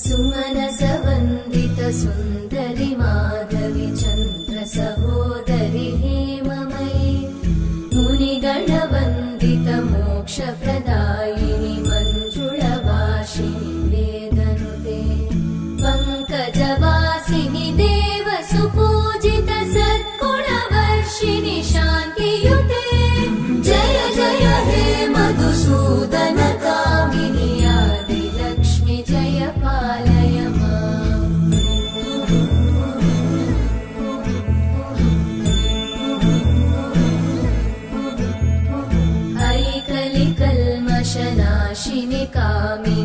सुमनसवन्दित सुन्दरि माधवि चन्द्र सहोदरि हेममयि मुनिगणवन्दित मोक्षप्रदायिनि मञ्जुळभाषिणि वेदनुते पङ्कजवासिनि देव सुपूजित सद्गुणवर्षिणि शान्तियुते जय जय हे मधुसूदन कामिनि आदिलक्ष्मि जय पालय माम्। ऐकलिकल्मषनाशिनि कामिनि